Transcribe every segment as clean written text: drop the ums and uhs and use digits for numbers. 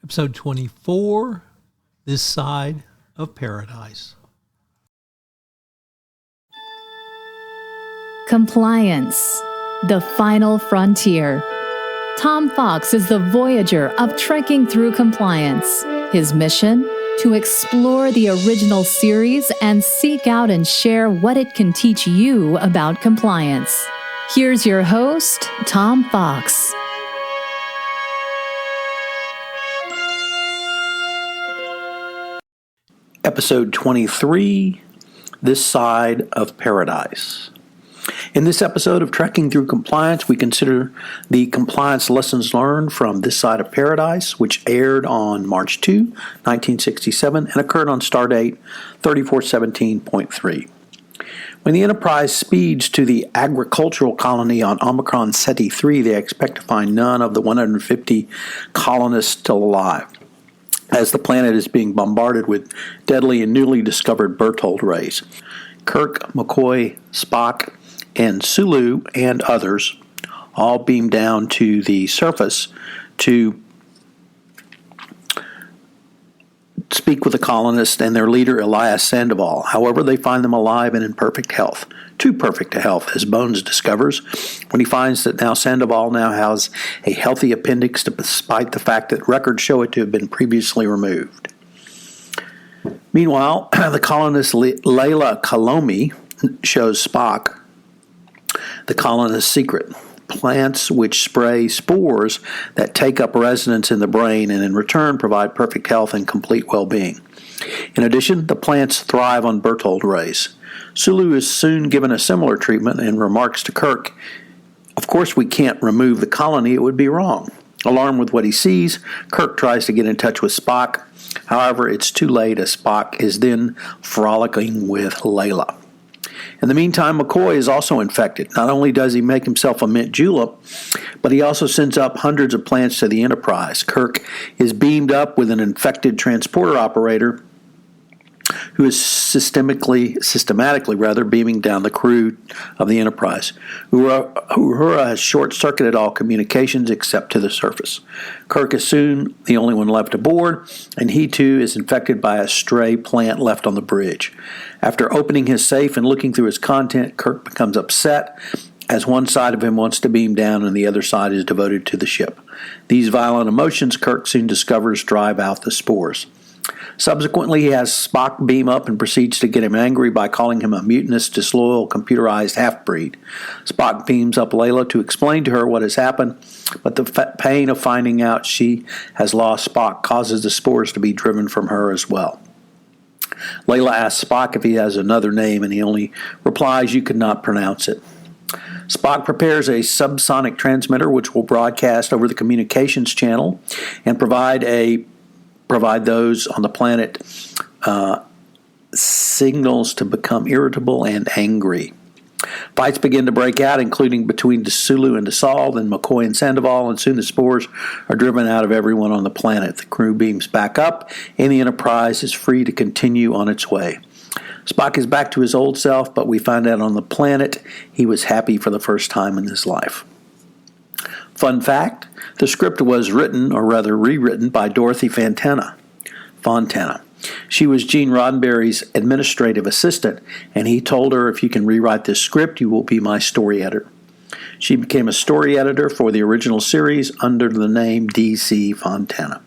Episode 24, This Side of Paradise. Compliance, the final frontier. Tom Fox is the voyager of trekking through compliance. His mission? To explore the original series and seek out and share what it can teach you about compliance. Here's your host, Tom Fox. Episode 23, This Side of Paradise. In this episode of Trekking Through Compliance, we consider the compliance lessons learned from This Side of Paradise, which aired on March 2, 1967, and occurred on Stardate 3417.3. When the Enterprise speeds to the agricultural colony on Omicron Ceti 3, they expect to find none of the 150 colonists still alive, as the planet is being bombarded with deadly and newly discovered Berthold rays. Kirk, McCoy, Spock, and Sulu and others all beam down to the surface to speak with the colonists and their leader, Elias Sandoval. However, they find them alive and in perfect health. Too perfect to health, as Bones discovers when he finds that Sandoval now has a healthy appendix, despite the fact that records show it to have been previously removed. Meanwhile, the colonist Layla Kalomi shows Spock the colonist's secret: plants which spray spores that take up residence in the brain and in return provide perfect health and complete well-being. In addition, the plants thrive on Berthold rays. Sulu is soon given a similar treatment and remarks to Kirk, "Of course we can't remove the colony, it would be wrong." Alarmed with what he sees, Kirk tries to get in touch with Spock. However, it's too late, as Spock is then frolicking with Layla. In the meantime, McCoy is also infected. Not only does he make himself a mint julep, but he also sends up hundreds of plants to the Enterprise. Kirk is beamed up with an infected transporter operator who is systematically beaming down the crew of the Enterprise. Uhura has short-circuited all communications except to the surface. Kirk is soon the only one left aboard, and he too is infected by a stray plant left on the bridge. After opening his safe and looking through its content, Kirk becomes upset, as one side of him wants to beam down and the other side is devoted to the ship. These violent emotions, Kirk soon discovers, drive out the spores. Subsequently, he has Spock beam up and proceeds to get him angry by calling him a mutinous, disloyal, computerized half-breed. Spock beams up Layla to explain to her what has happened, but the pain of finding out she has lost Spock causes the spores to be driven from her as well. Layla asks Spock if he has another name, and he only replies, "You could not pronounce it." Spock prepares a subsonic transmitter which will broadcast over the communications channel and provide those on the planet signals to become irritable and angry. Fights begin to break out, including between Sulu and Dassault, then McCoy and Sandoval, and soon the spores are driven out of everyone on the planet. The crew beams back up, and the Enterprise is free to continue on its way. Spock is back to his old self, but we find out on the planet he was happy for the first time in his life. Fun fact, the script was written, or rather rewritten, by Dorothy Fontana. She was Gene Roddenberry's administrative assistant, and he told her, "If you can rewrite this script, you will be my story editor." She became a story editor for the original series under the name D.C. Fontana.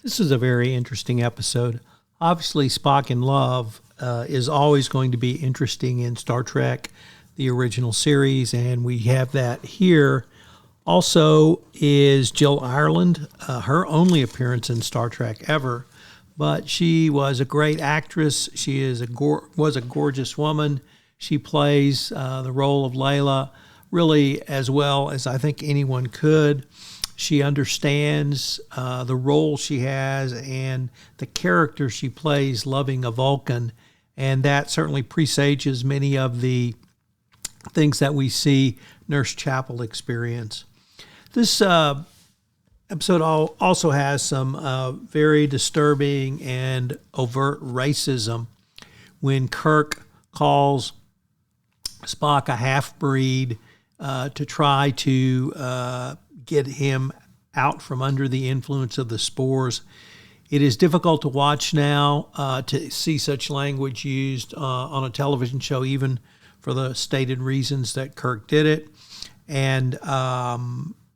This is a very interesting episode. Obviously, Spock in Love is always going to be interesting in Star Trek, the original series, and we have that here. Also is Jill Ireland, her only appearance in Star Trek ever, but she was a great actress. She was a gorgeous woman. She plays the role of Layla really as well as I think anyone could. She understands the role she has and the character she plays, loving a Vulcan, and that certainly presages many of the things that we see Nurse Chapel experience. This episode also has some very disturbing and overt racism when Kirk calls Spock a half-breed to try to get him out from under the influence of the spores. It is difficult to watch now to see such language used on a television show, even for the stated reasons that Kirk did it. And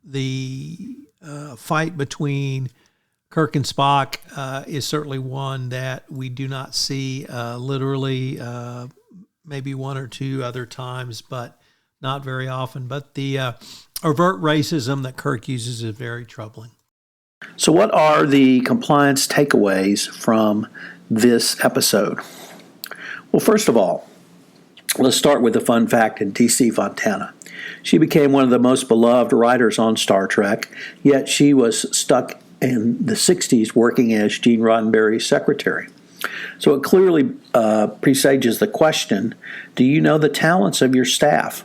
the fight between Kirk and Spock is certainly one that we do not see literally, maybe one or two other times, but not very often. But the overt racism that Kirk uses is very troubling. So what are the compliance takeaways from this episode? Well, first of all, let's start with a fun fact in DC Fontana. She became one of the most beloved writers on Star Trek, yet she was stuck in the 60s working as Gene Roddenberry's secretary. So it clearly presages the question, do you know the talents of your staff?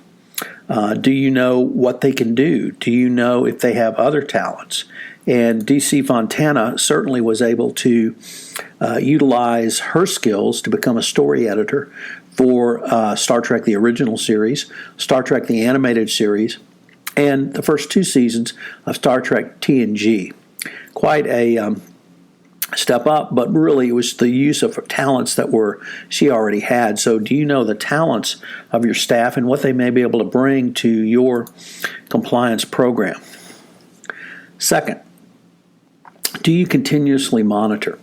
Do you know what they can do? Do you know if they have other talents? And DC Fontana certainly was able to utilize her skills to become a story editor for Star Trek, the original series, Star Trek, the animated series, and the first 2 seasons of Star Trek TNG. Quite a step up, but really it was the use of talents that she already had. So do you know the talents of your staff and what they may be able to bring to your compliance program? Second, do you continuously monitor?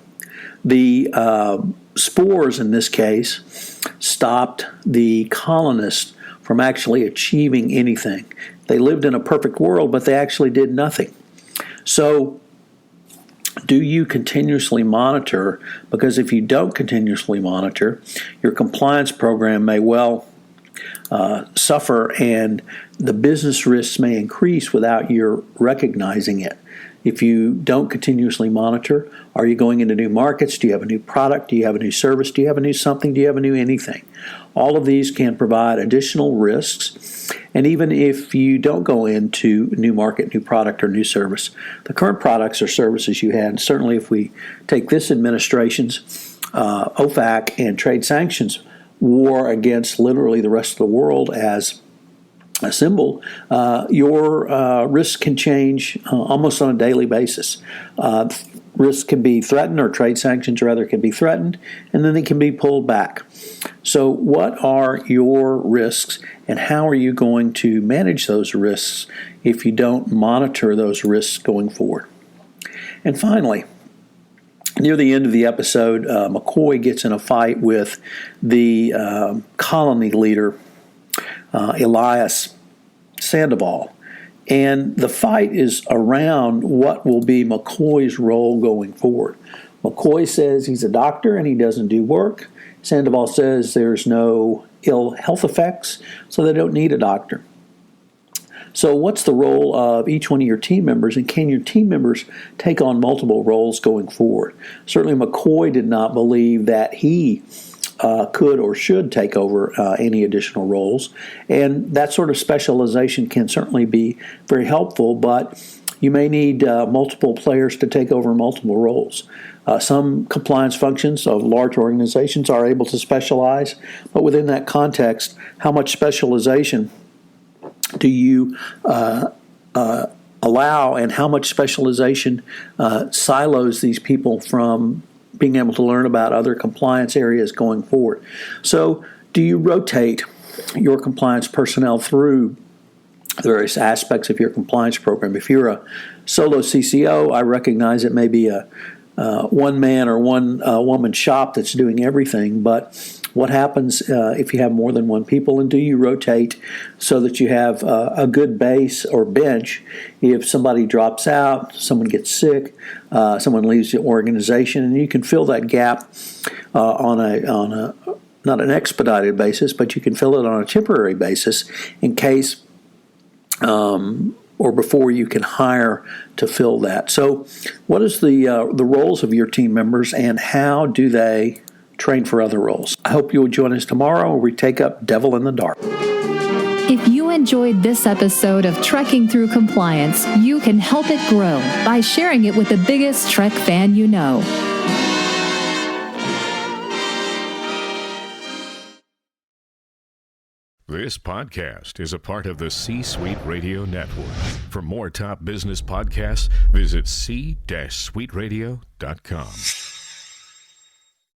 The spores, in this case, stopped the colonists from actually achieving anything. They lived in a perfect world, but they actually did nothing. So, do you continuously monitor? Because if you don't continuously monitor, your compliance program may well suffer, and the business risks may increase without your recognizing it. If you don't continuously monitor, are you going into new markets? Do you have a new product? Do you have a new service? Do you have a new something? Do you have a new anything? All of these can provide additional risks. And even if you don't go into a new market, new product, or new service, the current products or services you had, certainly if we take this administration's OFAC and trade sanctions war against literally the rest of the world as a symbol, your risk can change almost on a daily basis. Risk can be threatened, or trade sanctions rather can be threatened, and then they can be pulled back. So what are your risks, and how are you going to manage those risks if you don't monitor those risks going forward? And finally, near the end of the episode, McCoy gets in a fight with the colony leader, Elias Sandoval. And the fight is around what will be McCoy's role going forward. McCoy says he's a doctor and he doesn't do work. Sandoval says there's no ill health effects, so they don't need a doctor. So what's the role of each one of your team members, and can your team members take on multiple roles going forward? Certainly McCoy did not believe that he could or should take over any additional roles, and that sort of specialization can certainly be very helpful, but you may need multiple players to take over multiple roles. Some compliance functions of large organizations are able to specialize, but within that context, how much specialization do you allow, and how much specialization silos these people from being able to learn about other compliance areas going forward? So do you rotate your compliance personnel through various aspects of your compliance program? If you're a solo CCO, I recognize it may be a one-man or one-woman shop that's doing everything, but what happens if you have more than one people, and do you rotate so that you have a good base or bench if somebody drops out, someone gets sick, someone leaves the organization, and you can fill that gap on a not an expedited basis, but you can fill it on a temporary basis in case or before you can hire to fill that. So what is the roles of your team members, and how do they train for other roles? I hope you'll join us tomorrow where we take up Devil in the Dark. If you enjoyed this episode of Trekking Through Compliance, you can help it grow by sharing it with the biggest Trek fan you know. This podcast is a part of the C-Suite Radio Network. For more top business podcasts, visit c-suiteradio.com.